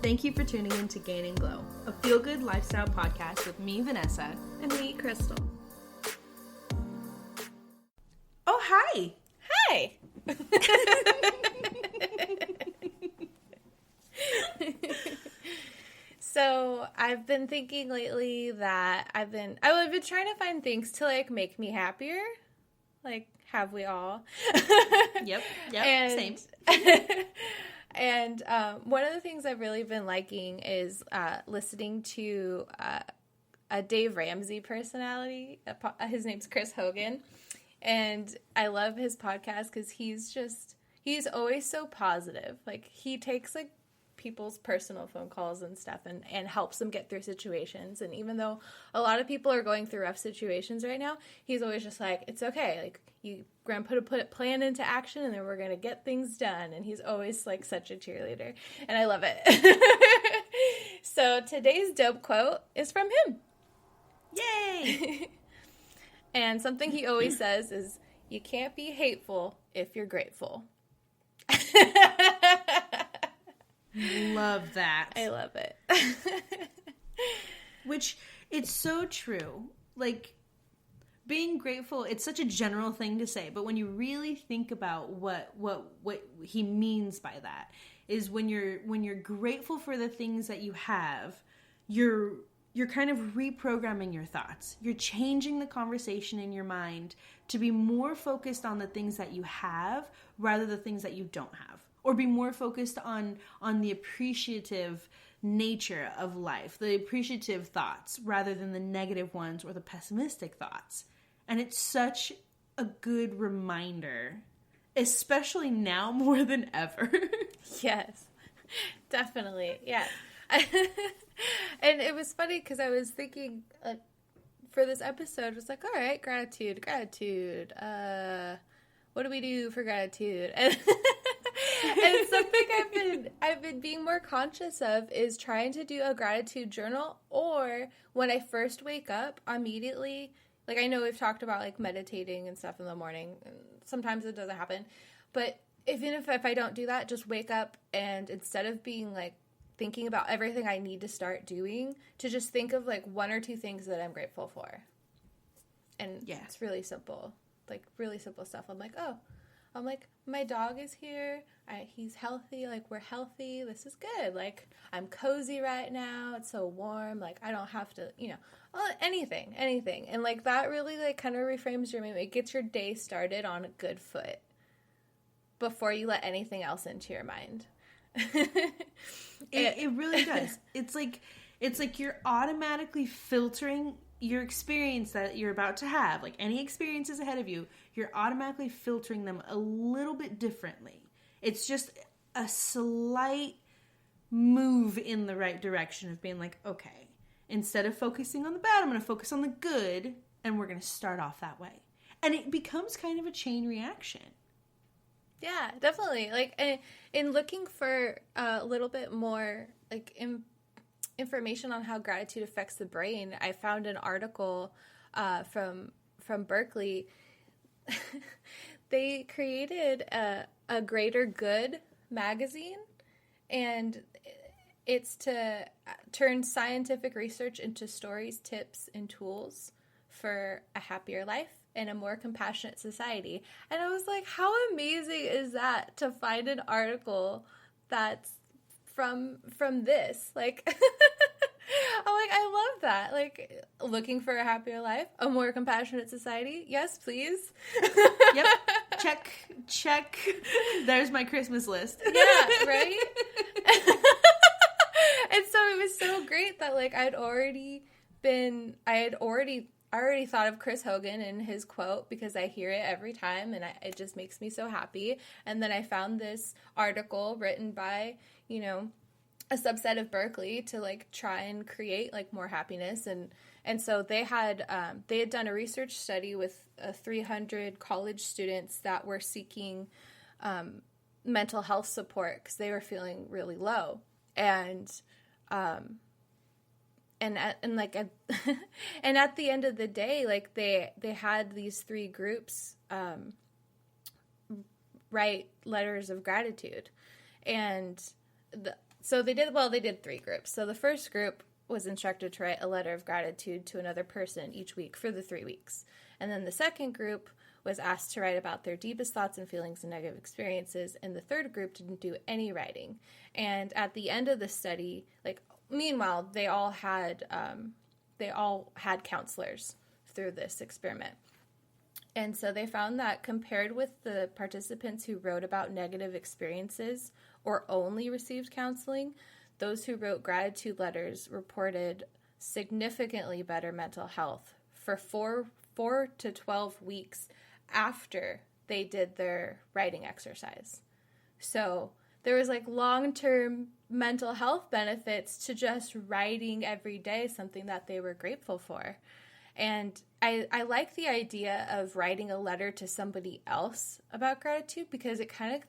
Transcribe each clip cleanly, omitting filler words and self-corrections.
Thank you for tuning in to Gain and Glow, a feel-good lifestyle podcast with me, Vanessa. And me, Crystal. Oh, hi! Hi! So, I've been thinking lately that I've been trying to find things to, like, make me happier. Like, have we all? Yep, and, same. And one of the things I've really been liking is listening to a Dave Ramsey personality. His name's Chris Hogan. And I love his podcast because he's always so positive. Like, he takes, like, people's personal phone calls and stuff and helps them get through situations. And even though a lot of people are going through rough situations right now, he's always just like, it's okay. Like, you're going to put a plan into action and then we're going to get things done. And he's always, like, such a cheerleader. And I love it. So today's dope quote is from him. Yay! And something he always says is, you can't be hateful if you're grateful. Love that. I love it. Which, it's so true. Like, being grateful, it's such a general thing to say, but when you really think about what he means by that, is when you're grateful for the things that you have, you're kind of reprogramming your thoughts. You're changing the conversation in your mind to be more focused on the things that you have rather than the things that you don't have. Or be more focused on the appreciative nature of life, the appreciative thoughts, rather than the negative ones or the pessimistic thoughts. And it's such a good reminder, especially now more than ever. Yes, definitely. Yeah. And it was funny because I was thinking, for this episode, it was like, all right, gratitude. What do we do for gratitude? And something I've been being more conscious of is trying to do a gratitude journal, or when I first wake up, immediately, like, I know we've talked about, like, meditating and stuff in the morning, and sometimes it doesn't happen, but even if I don't do that, just wake up and instead of being, like, thinking about everything I need to start doing, to just think of, like, one or two things that I'm grateful for. And yeah, it's really simple, like, really simple stuff. I'm like, my dog is here. He's healthy. Like, we're healthy. This is good. Like, I'm cozy right now. It's so warm. Like, I don't have to, anything. And, like, that really, like, kind of reframes your mind. It gets your day started on a good foot before you let anything else into your mind. It really does. It's like you're automatically filtering your experience that you're about to have, like any experiences ahead of you, you're automatically filtering them a little bit differently. It's just a slight move in the right direction of being like, okay, instead of focusing on the bad, I'm going to focus on the good, and we're going to start off that way. And it becomes kind of a chain reaction. Yeah, definitely. Like, in looking for a little bit more, like, information on how gratitude affects the brain, I found an article from Berkeley. They created a Greater Good magazine, and it's to turn scientific research into stories, tips, and tools for a happier life and a more compassionate society. And I was like, how amazing is that, to find an article that's from this? Like, I'm like, I love that. Like, looking for a happier life, a more compassionate society. Yes, please. Yep. Check. There's my Christmas list. Yeah, right? And so it was so great that, like, I already thought of Chris Hogan and his quote because I hear it every time, and it just makes me so happy. And then I found this article written by, a subset of Berkeley to, like, try and create, like, more happiness. And so they had done a research study with 300 college students that were seeking mental health support because they were feeling really low. And at the end of the day, like, they had these three groups write letters of gratitude, and So they did 3 groups. So the first group was instructed to write a letter of gratitude to another person each week for the 3 weeks. And then the second group was asked to write about their deepest thoughts and feelings and negative experiences. And the third group didn't do any writing. And at the end of the study, like, meanwhile, they all had counselors through this experiment. And so they found that compared with the participants who wrote about negative experiences or only received counseling, those who wrote gratitude letters reported significantly better mental health for 4 to 12 weeks after they did their writing exercise. So there was like long-term mental health benefits to just writing every day something that they were grateful for. And I like the idea of writing a letter to somebody else about gratitude because it kind of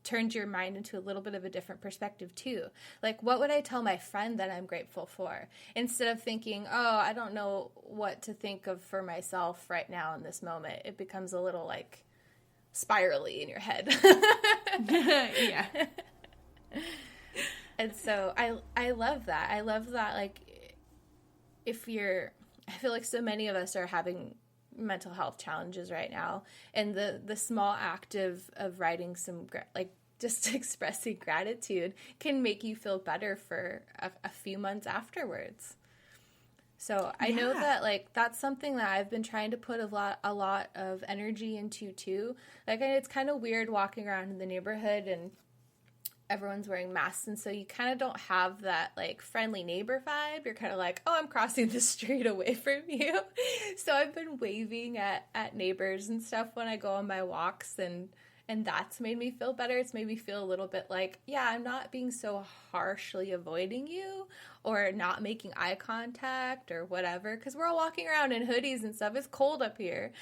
turns your mind into a little bit of a different perspective too. Like, what would I tell my friend that I'm grateful for? Instead of thinking, oh, I don't know what to think of for myself right now in this moment. It becomes a little like spirally in your head. Yeah. And so I love that. I love that, like, I feel like so many of us are having mental health challenges right now, and the small act of writing some, like, just expressing gratitude can make you feel better for a few months afterwards. So I know that, like, that's something that I've been trying to put a lot of energy into too. Like, it's kind of weird walking around in the neighborhood and everyone's wearing masks, and so you kind of don't have that, like, friendly neighbor vibe. You're kind of like, oh, I'm crossing the street away from you. So I've been waving at neighbors and stuff when I go on my walks, and that's made me feel better. It's made me feel a little bit like, yeah, I'm not being so harshly avoiding you or not making eye contact or whatever, because we're all walking around in hoodies and stuff. It's cold up here.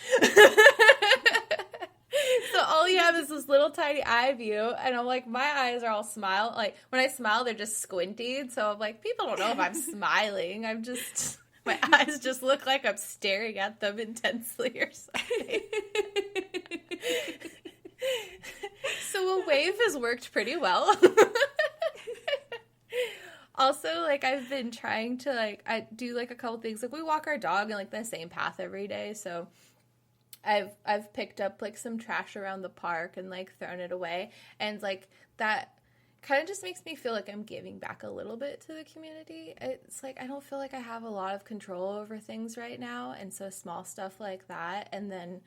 So all you have is this little tiny eye view, and I'm like, my eyes are all smile. Like, when I smile, they're just squinting. So I'm like, people don't know if I'm smiling. I'm just, my eyes just look like I'm staring at them intensely or something. So a wave has worked pretty well. Also, like, I've been trying to, like, I do, like, a couple things. Like, we walk our dog in, like, the same path every day, so I've picked up, like, some trash around the park and, like, thrown it away. And, like, that kind of just makes me feel like I'm giving back a little bit to the community. It's like, I don't feel like I have a lot of control over things right now. And so small stuff like that. And then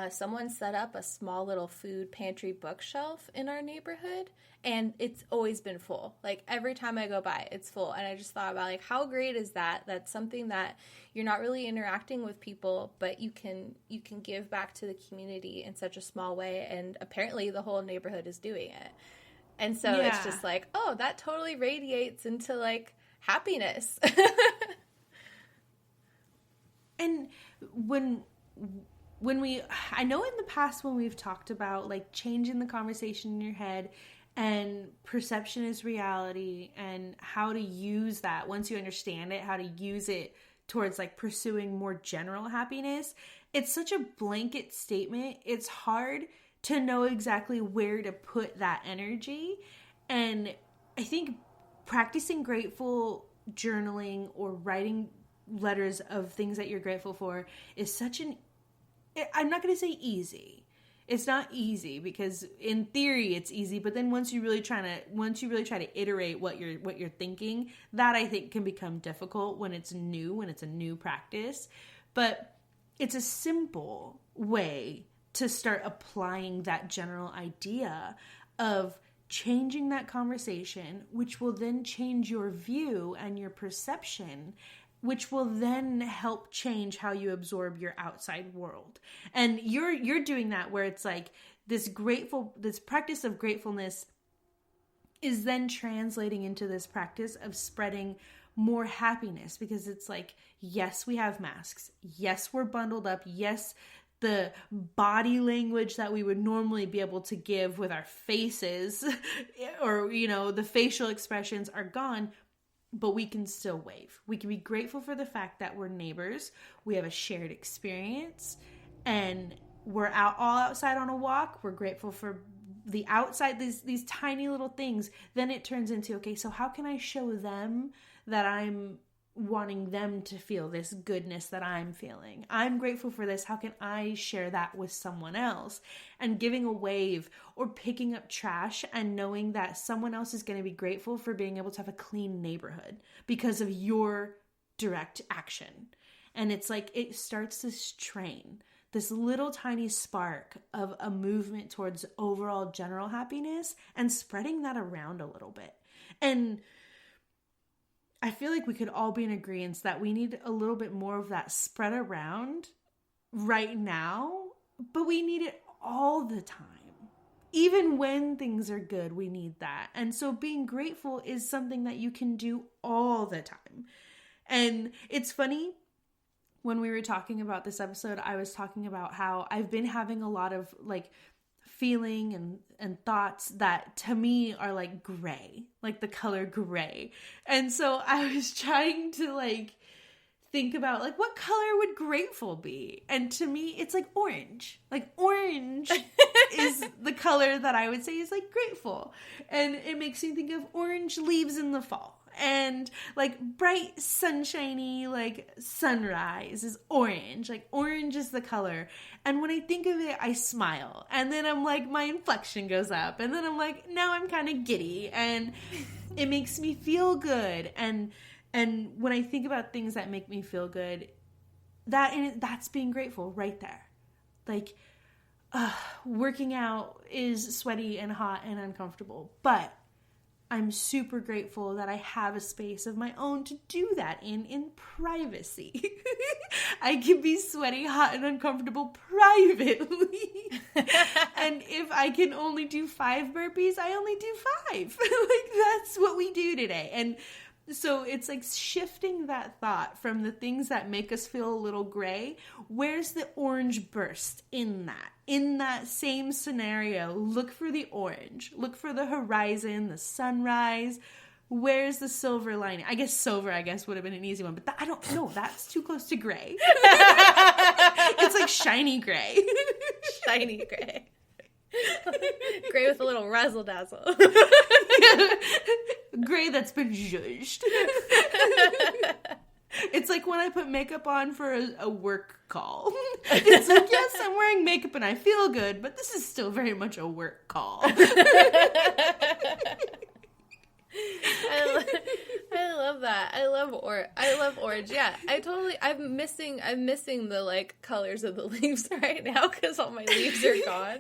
someone set up a small little food pantry bookshelf in our neighborhood, and it's always been full. Like, every time I go by, it's full. And I just thought about, like, how great is that? That's something that you're not really interacting with people, but you can give back to the community in such a small way. And apparently the whole neighborhood is doing it. And so It's just like, oh, that totally radiates into, like, happiness. And I know in the past when we've talked about, like, changing the conversation in your head and perception is reality and how to use that once you understand it, how to use it towards, like, pursuing more general happiness. It's such a blanket statement. It's hard to know exactly where to put that energy. And I think practicing grateful journaling or writing letters of things that you're grateful for is I'm not going to say easy. It's not easy because in theory it's easy, but then once you really try to iterate what you're thinking, that I think can become difficult when it's a new practice. But it's a simple way to start applying that general idea of changing that conversation, which will then change your view and your perception, which will then help change how you absorb your outside world. And you're doing that where it's like this practice of gratefulness is then translating into this practice of spreading more happiness, because it's like, yes, we have masks. Yes, we're bundled up. Yes, the body language that we would normally be able to give with our faces or, the facial expressions are gone, but we can still wave. We can be grateful for the fact that we're neighbors. We have a shared experience and we're all outside on a walk. We're grateful for the outside, these tiny little things, then it turns into, okay, so how can I show them that I'm wanting them to feel this goodness that I'm feeling? I'm grateful for this. How can I share that with someone else? And giving a wave or picking up trash and knowing that someone else is going to be grateful for being able to have a clean neighborhood because of your direct action. And it's like, it starts this train, this little tiny spark of a movement towards overall general happiness and spreading that around a little bit. And I feel like we could all be in agreement that we need a little bit more of that spread around right now, but we need it all the time. Even when things are good, we need that. And so being grateful is something that you can do all the time. And it's funny, when we were talking about this episode, I was talking about how I've been having a lot of like feeling and thoughts that to me are like gray, like the color gray. And so I was trying to like think about like, what color would grateful be? And to me, it's like orange. Like orange is the color that I would say is like grateful. And it makes me think of orange leaves in the fall. And like bright sunshiny like sunrise is orange. Like orange is the color. And when I think of it, I smile. And then I'm like, my inflection goes up. And then I'm like, now I'm kind of giddy. And it makes me feel good. And when I think about things that make me feel good, that's being grateful right there. Like working out is sweaty and hot and uncomfortable. But I'm super grateful that I have a space of my own to do that in privacy. I can be sweaty, hot, and uncomfortable privately. And if I can only do 5 burpees, I only do 5. Like, that's what we do today. And so it's like shifting that thought from the things that make us feel a little gray. Where's the orange burst in that? In that same scenario, look for the orange. Look for the horizon, the sunrise. Where's the silver lining? I guess silver, would have been an easy one. But I don't know. That's too close to gray. It's like shiny gray. Shiny gray. Gray with a little razzle dazzle. Gray that's been zhuzhed. It's like when I put makeup on for a work call. It's like, yes, I'm wearing makeup and I feel good, but this is still very much a work call. I love that. I love orange. Yeah, I'm missing the like colors of the leaves right now because all my leaves are gone.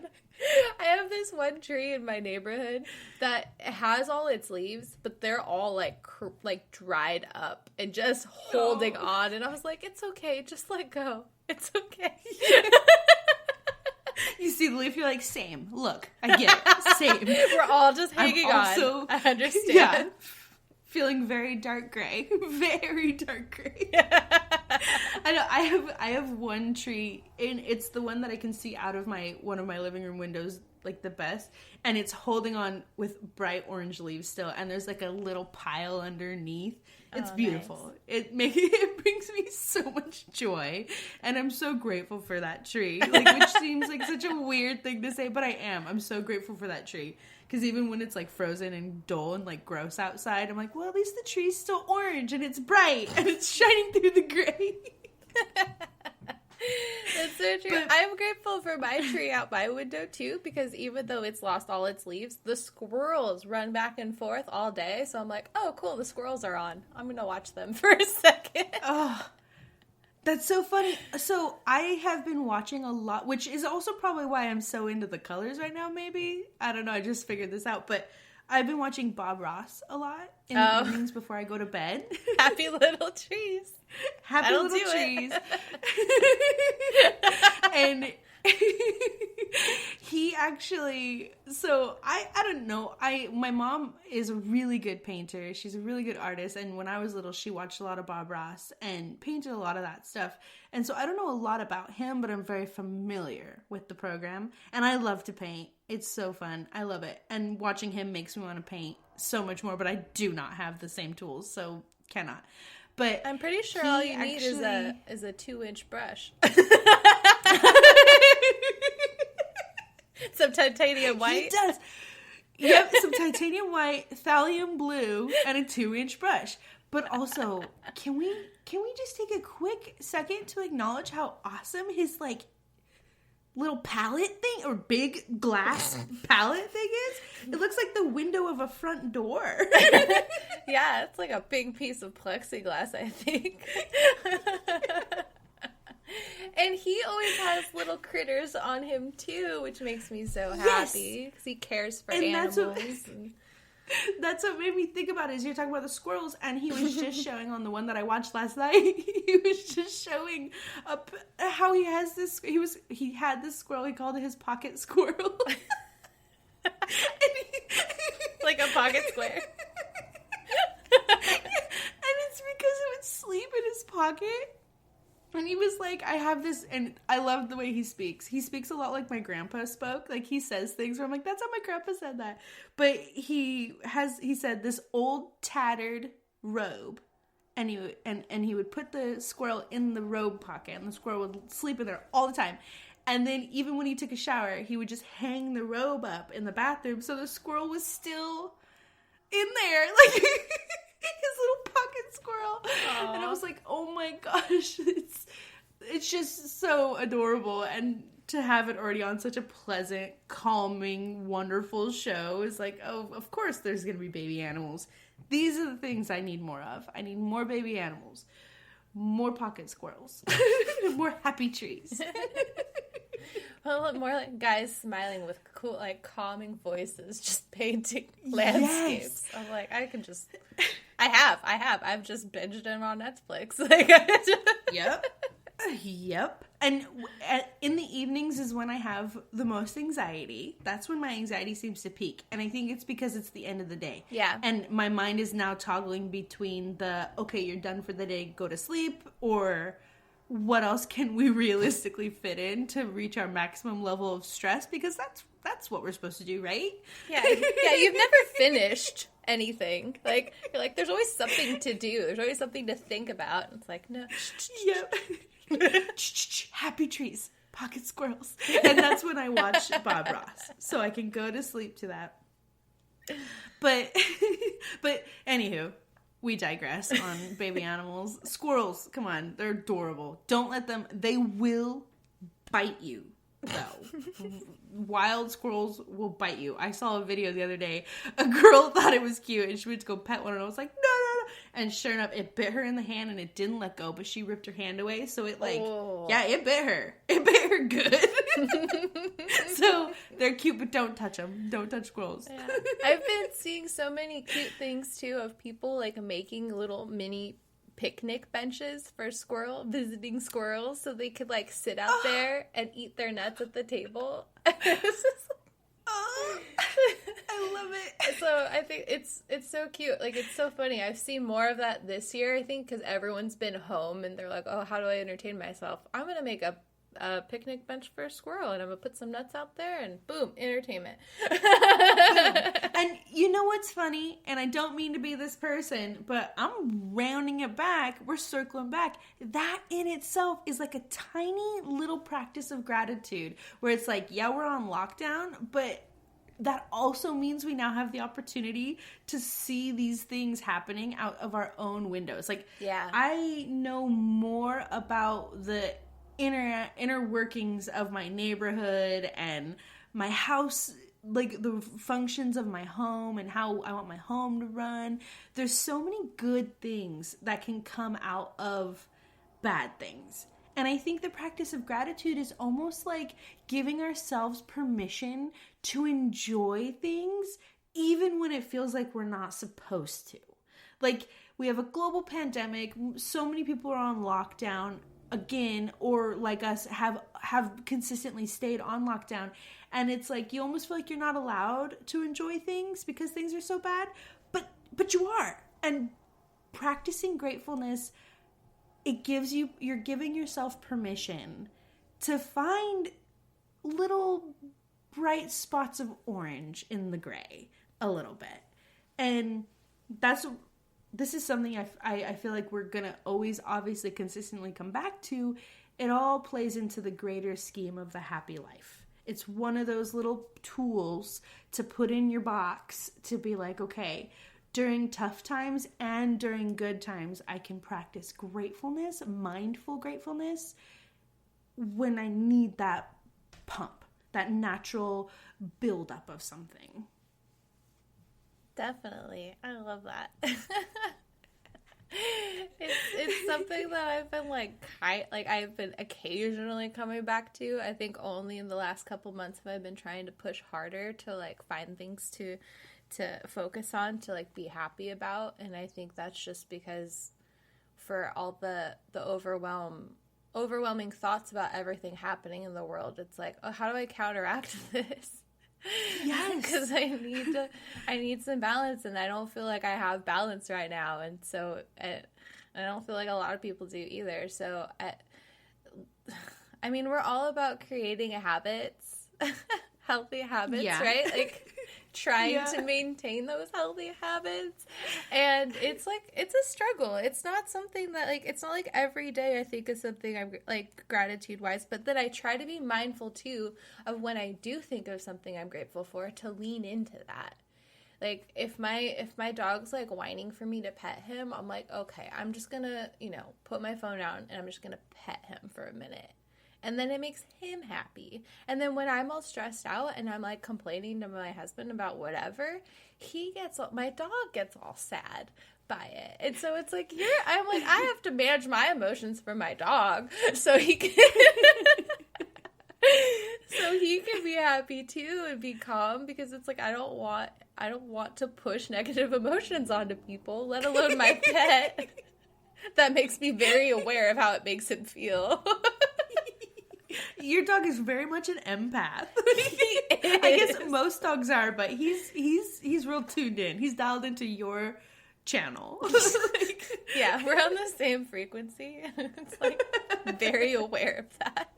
I have this one tree in my neighborhood that has all its leaves, but they're all like dried up and just holding on. And I was like, it's okay, just let go. It's okay. You see the leaf, you're like, same. Look, I get it. Same. We're all just hanging on. I understand. Yeah. Feeling very dark gray. Very dark gray. I know. I have one tree, and it's the one that I can see out of one of my living room windows like the best, and it's holding on with bright orange leaves still, and there's like a little pile underneath. It's beautiful. Nice. It brings me so much joy, and I'm so grateful for that tree. Like, which seems like such a weird thing to say, but I am. I'm so grateful for that tree. Because even when it's like frozen and dull and like gross outside, I'm like, well, at least the tree's still orange and it's bright and it's shining through the gray. That's so true. But I'm grateful for my tree out my window too, because even though it's lost all its leaves, the squirrels run back and forth all day. So I'm like, oh, cool, the squirrels are on. I'm going to watch them for a second. Oh, that's so funny. So I have been watching a lot, which is also probably why I'm so into the colors right now, maybe. I don't know. I just figured this out. But I've been watching Bob Ross a lot in the evenings before I go to bed. Happy little trees. Happy That'll little trees. And he actually, so I don't know. My mom is a really good painter. She's a really good artist. And when I was little, she watched a lot of Bob Ross and painted a lot of that stuff. And so I don't know a lot about him, but I'm very familiar with the program. And I love to paint. It's so fun. I love it. And watching him makes me want to paint so much more, but I do not have the same tools, so cannot. But I'm pretty sure all you need is a 2-inch brush. Some titanium white. He does. Yep, some titanium white, thallium blue, and a 2-inch brush. But also, can we just take a quick second to acknowledge how awesome his, like, little palette thing, or big glass palette thing is? It looks like the window of a front door. Yeah, it's like a big piece of plexiglass, I think. And he always has little critters on him, too, which makes me so happy. Because he cares for animals. That's what made me think about it, is you're talking about the squirrels, and he was just showing on the one that I watched last night, he was just showing up how he has this, he had this squirrel, he called it his pocket squirrel. Like a pocket square. And it's because it would sleep in his pocket. And he was like, I have this, and I love the way he speaks. He speaks a lot like my grandpa spoke. Like, he says things where I'm like, that's how my grandpa said that. But he said this old tattered robe, and he would put the squirrel in the robe pocket, and the squirrel would sleep in there all the time. And then even when he took a shower, he would just hang the robe up in the bathroom, so the squirrel was still in there, like his little pocket squirrel. Aww. And I was like, oh my gosh, it's just so adorable. And to have it already on such a pleasant, calming, wonderful show is like, oh, of course there's gonna be baby animals. These are the things I need more of. I need more baby animals, more pocket squirrels, more happy trees. Well, more like guys smiling with cool, like, calming voices, just painting landscapes. Yes. I'm like, I've just binged them on Netflix. Like, Yep. And in the evenings is when I have the most anxiety. That's when my anxiety seems to peak. And I think it's because it's the end of the day. Yeah. And my mind is now toggling between the, okay, you're done for the day, go to sleep, or what else can we realistically fit in to reach our maximum level of stress? Because that's what we're supposed to do, right? Yeah, you've never finished anything. Like, you're like, there's always something to do. There's always something to think about. It's like, no. Yep. Happy trees, pocket squirrels. And that's when I watch Bob Ross. So I can go to sleep to that. But anywho, we digress on baby animals. Squirrels, come on, they're adorable. Don't let them, they will bite you, though. Wild squirrels will bite you. I saw a video the other day. A girl thought it was cute, and she went to go pet one, and I was like, no. And sure enough, it bit her in the hand, and it didn't let go, but she ripped her hand away, so it, like, yeah, it bit her. It bit her good. So, they're cute, but don't touch them. Don't touch squirrels. Yeah. I've been seeing so many cute things, too, of people, like, making little mini picnic benches for visiting squirrels, so they could, like, sit out there and eat their nuts at the table. It's just I love it. So I think it's so cute. Like, it's so funny. I've seen more of that this year, I think, because everyone's been home and they're like, oh, how do I entertain myself? I'm going to make a picnic bench for a squirrel, and I'm going to put some nuts out there, and boom, entertainment. And you know what's funny? And I don't mean to be this person, but I'm rounding it back. We're circling back. That in itself is like a tiny little practice of gratitude, where it's like, yeah, we're on lockdown, but that also means we now have the opportunity to see these things happening out of our own windows. Like, yeah. I know more about the inner workings of my neighborhood and my house, like the functions of my home and how I want my home to run. There's so many good things that can come out of bad things. And I think the practice of gratitude is almost like giving ourselves permission to enjoy things even when it feels like we're not supposed to. Like, we have a global pandemic, so many people are on lockdown again, or like us have consistently stayed on lockdown, and it's like you almost feel like you're not allowed to enjoy things because things are so bad, but you are. And practicing gratefulness, you're giving yourself permission to find little bright spots of orange in the gray a little bit. And this is something I feel like we're going to always obviously consistently come back to. It all plays into the greater scheme of the happy life. It's one of those little tools to put in your box to be like, okay, during tough times and during good times, I can practice gratefulness, mindful gratefulness, when I need that pump, that natural buildup of something. Definitely. I love that. It's something that I've been I've been occasionally coming back to. I think only in the last couple months have I been trying to push harder to like find things to focus on, to like be happy about. And I think that's just because for all the overwhelming thoughts about everything happening in the world, it's like, oh, how do I counteract this? Yes. Because I need some balance, and I don't feel like I have balance right now. And so I don't feel like a lot of people do either. So I mean, we're all about creating habits, healthy habits, right? Like trying to maintain those healthy habits. And it's like, it's a struggle. It's not something that like, it's not like every day I think of something I'm like gratitude wise, but that I try to be mindful too of when I do think of something I'm grateful for, to lean into that. Like if my dog's like whining for me to pet him, I'm like, okay, I'm just gonna, put my phone down and I'm just gonna pet him for a minute. And then it makes him happy. And then when I'm all stressed out and I'm like complaining to my husband about whatever, my dog gets all sad by it. And so it's like, I'm like, I have to manage my emotions for my dog so he can be happy too and be calm, because it's like I don't want to push negative emotions onto people, let alone my pet. That makes me very aware of how it makes him feel. Your dog is very much an empath. I guess most dogs are, but he's real tuned in. He's dialed into your channel. Yeah, we're on the same frequency. It's like very aware of that.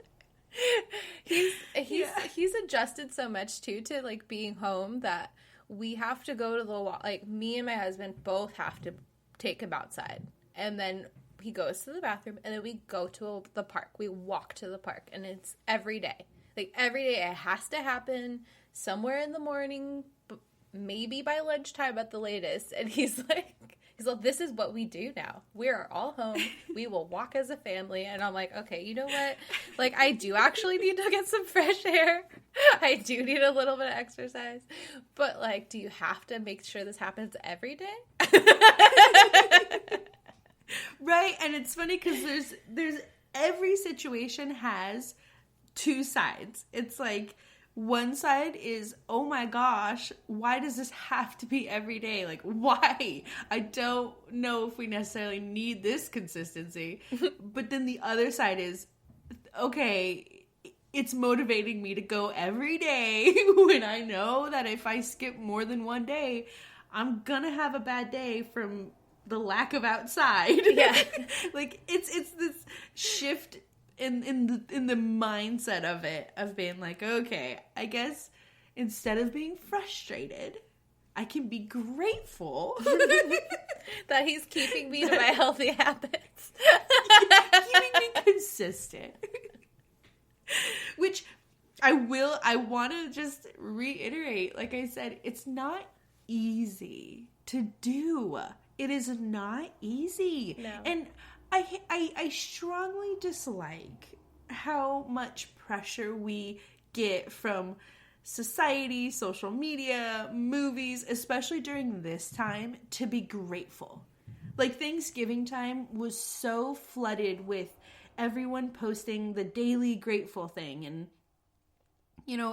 He's adjusted so much too to like being home that we have to go to the me and my husband both have to take him outside, and then he goes to the bathroom, and then we go to the park. We walk to the park, and it's every day. Like, every day it has to happen somewhere in the morning, maybe by lunchtime at the latest. And he's like, this is what we do now. We are all home. We will walk as a family. And I'm like, okay, you know what? Like, I do actually need to get some fresh air. I do need a little bit of exercise. But, like, do you have to make sure this happens every day? Right, and it's funny because there's every situation has two sides. It's like one side is, oh my gosh, why does this have to be every day? Like, why? I don't know if we necessarily need this consistency. But then the other side is, okay, it's motivating me to go every day when I know that if I skip more than one day, I'm gonna have a bad day from the lack of outside. Yeah. Like it's this shift in the mindset of it, of being like, okay, I guess instead of being frustrated, I can be grateful that he's keeping me to my healthy habits. Keeping me consistent. Which I want to just reiterate, like I said, it's not easy to do. It is not easy. No. And I strongly dislike how much pressure we get from society, social media, movies, especially during this time, to be grateful. Like, Thanksgiving time was so flooded with everyone posting the daily grateful thing and,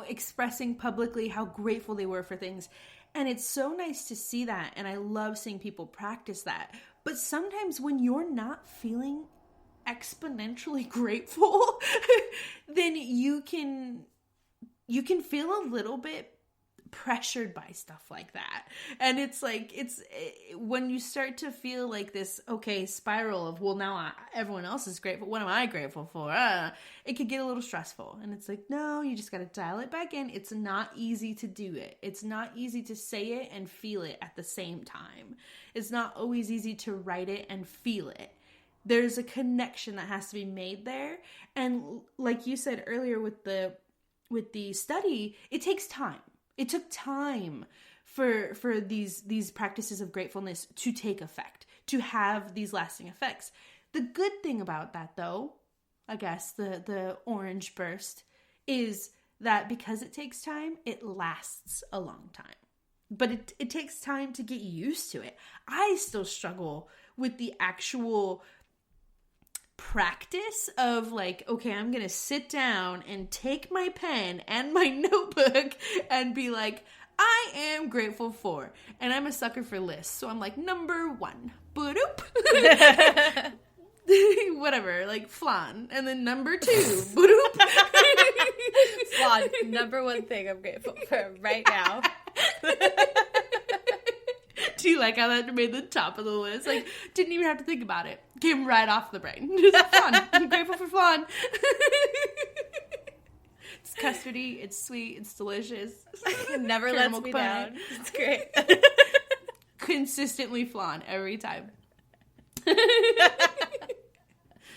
expressing publicly how grateful they were for things. And it's so nice to see that, and I love seeing people practice that. But sometimes when you're not feeling exponentially grateful, then you can feel a little bit pressured by stuff like that. And it's like, when you start to feel like this, okay, spiral of, well, now everyone else is grateful, what am I grateful for? It could get a little stressful. And it's like, no, you just got to dial it back in. It's not easy to do it. It's not easy to say it and feel it at the same time. It's not always easy to write it and feel it. There's a connection that has to be made there. And like you said earlier with the with the study, it takes time. It took time for these practices of gratefulness to take effect, to have these lasting effects. The good thing about that, though, I guess the orange burst, is that because it takes time, it lasts a long time. But it takes time to get used to it. I still struggle with the actual practice of like, okay, I'm gonna sit down and take my pen and my notebook and be like, I am grateful for, and I'm a sucker for lists, so I'm like, number 1, boop, whatever, like flan, and then number 2, boop, flan, number 1 thing I'm grateful for right now. Do you like how that made the top of the list? Like, didn't even have to think about it. Came right off the brain. Just flan. I'm grateful for flan. It's custardy. It's sweet. It's delicious. It never lets me down. It's great. Consistently flan every time.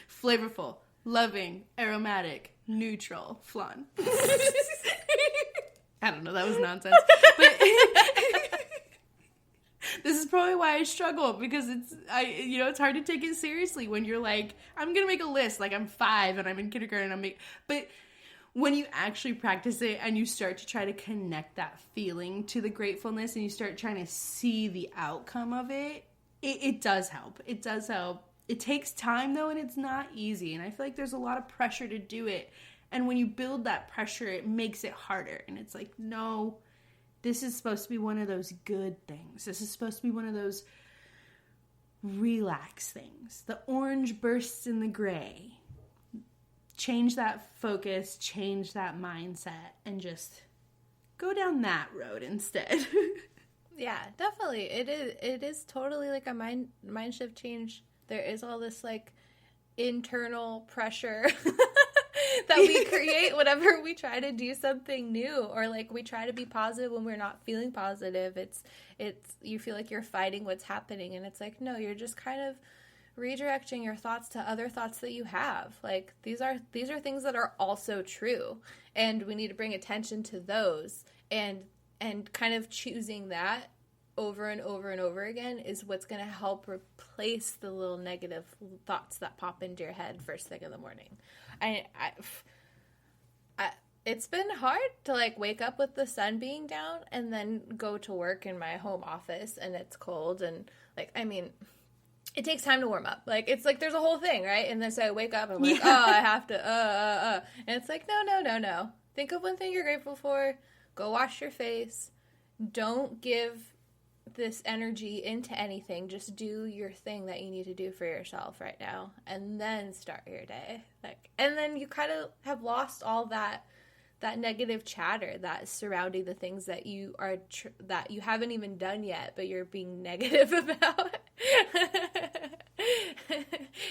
Flavorful, loving, aromatic, neutral flan. I don't know. That was nonsense. But this is probably why I struggle, because it's hard to take it seriously when you're like, I'm gonna make a list, like I'm 5 and I'm in kindergarten, but when you actually practice it and you start to try to connect that feeling to the gratefulness and you start trying to see the outcome of it, it does help. It does help. It takes time though, and it's not easy, and I feel like there's a lot of pressure to do it, and when you build that pressure, it makes it harder, and it's like, no, this is supposed to be one of those good things. This is supposed to be one of those relax things. The orange bursts in the gray. Change that focus, change that mindset, and just go down that road instead. Yeah, definitely. It is totally like a mind shift change. There is all this like internal pressure that we create whenever we try to do something new, or like we try to be positive when we're not feeling positive. It's you feel like you're fighting what's happening, and it's like, no, you're just kind of redirecting your thoughts to other thoughts that you have. Like these are things that are also true, and we need to bring attention to those, and kind of choosing that over and over and over again is what's going to help replace the little negative thoughts that pop into your head first thing in the morning. It's been hard to like wake up with the sun being down and then go to work in my home office and it's cold, and like, I mean, it takes time to warm up. Like, it's like there's a whole thing, right? And then so I wake up and I'm like, oh, I have to, and it's like, no. Think of one thing you're grateful for. Go wash your face. Don't give this energy into anything. Just do your thing that you need to do for yourself right now, and then start your day. Like, and then you kind of have lost all that negative chatter that's surrounding the things that you are that you haven't even done yet, but you're being negative about.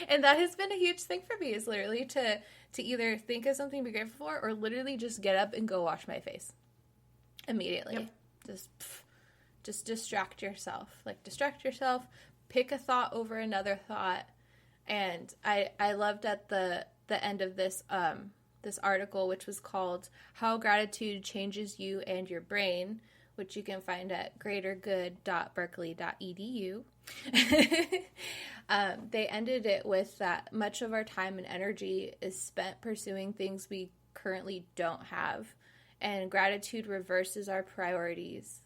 And that has been a huge thing for me, is literally to either think of something to be grateful for, or literally just get up and go wash my face immediately. Yep. Just distract yourself. Like, distract yourself, pick a thought over another thought. And I loved at the end of this this article, which was called How Gratitude Changes You and Your Brain, which you can find at greatergood.berkeley.edu. They ended it with that much of our time and energy is spent pursuing things we currently don't have, and gratitude reverses our priorities,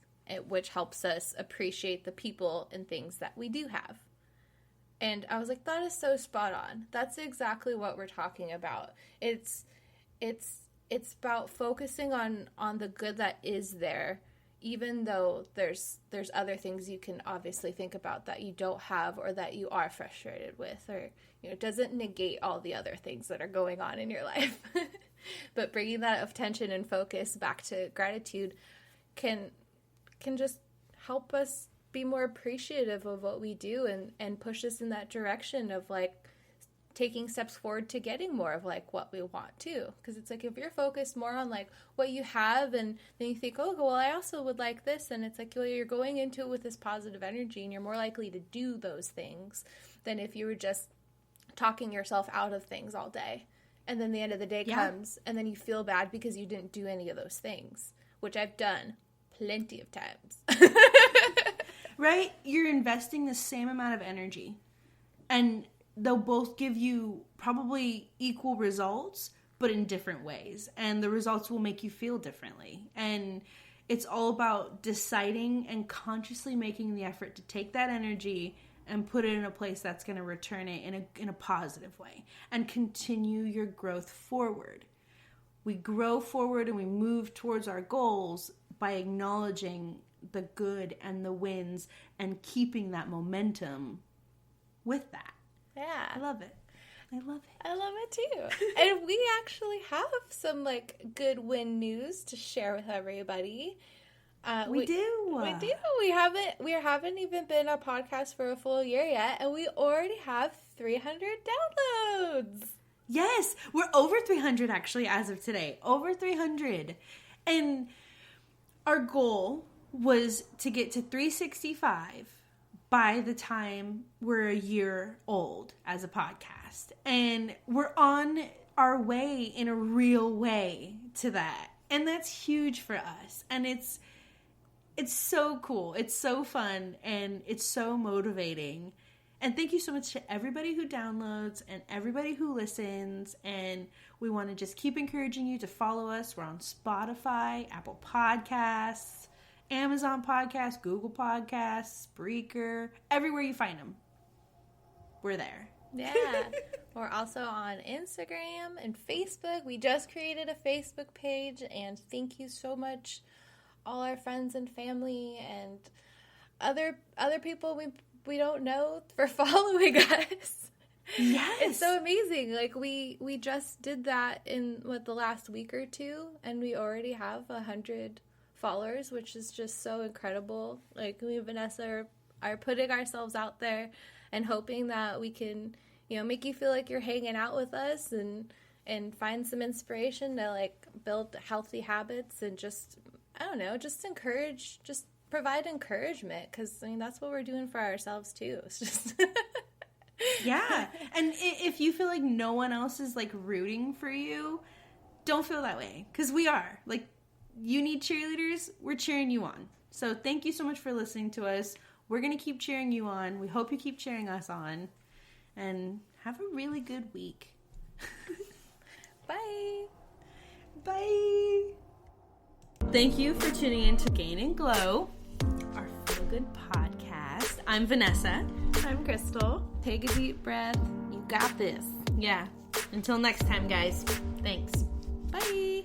which helps us appreciate the people and things that we do have. And I was like, that is so spot on. That's exactly what we're talking about. It's about focusing on the good that is there, even though there's other things you can obviously think about that you don't have, or that you are frustrated with, or it doesn't negate all the other things that are going on in your life. But bringing that attention and focus back to gratitude can just help us be more appreciative of what we do, and push us in that direction of like taking steps forward to getting more of like what we want too. Because it's like, if you're focused more on like what you have, and then you think, oh, well, I also would like this, and it's like, well, you're going into it with this positive energy, and you're more likely to do those things than if you were just talking yourself out of things all day. and then the end of the day comes, and then you feel bad because you didn't do any of those things, which I've done plenty of times. Right? You're investing the same amount of energy, and they'll both give you probably equal results, but in different ways. And the results will make you feel differently. And it's all about deciding and consciously making the effort to take that energy and put it in a place that's going to return it in a positive way and continue your growth forward. We grow forward and we move towards our goals by acknowledging the good and the wins and keeping that momentum with that. Yeah. I love it. I love it. I love it too. And we actually have some good win news to share with everybody. We do. We do. We haven't even been a podcast for a full year yet, and we already have 300 downloads. Yes, we're over 300 actually as of today. Over 300. And our goal was to get to 365 by the time we're a year old as a podcast. And we're on our way in a real way to that. And that's huge for us. And it's so cool. It's so fun. And it's so motivating. And thank you so much to everybody who downloads and everybody who listens. And we want to just keep encouraging you to follow us. We're on Spotify, Apple Podcasts, Amazon Podcasts, Google Podcasts, Spreaker, everywhere you find them. We're there. Yeah. We're also on Instagram and Facebook. We just created a Facebook page, and thank you so much, all our friends and family and other people we don't know, for following us. Yes. It's so amazing. We just did that in the last week or two, and we already have 100 followers, which is just so incredible. Me and Vanessa are putting ourselves out there and hoping that we can, make you feel like you're hanging out with us and find some inspiration to build healthy habits and just provide encouragement, because that's what we're doing for ourselves too. It's just yeah. And if you feel like no one else is rooting for you, don't feel that way, because we are. You need cheerleaders, we're cheering you on. So thank you so much for listening to us. We're going to keep cheering you on. We hope you keep cheering us on. And have a really good week. Bye. Bye. Thank you for tuning in to Gain and Glow, our Feel Good podcast. I'm Vanessa. I'm Crystal. Take a deep breath. You got this. Yeah. Until next time, guys. Thanks. Bye.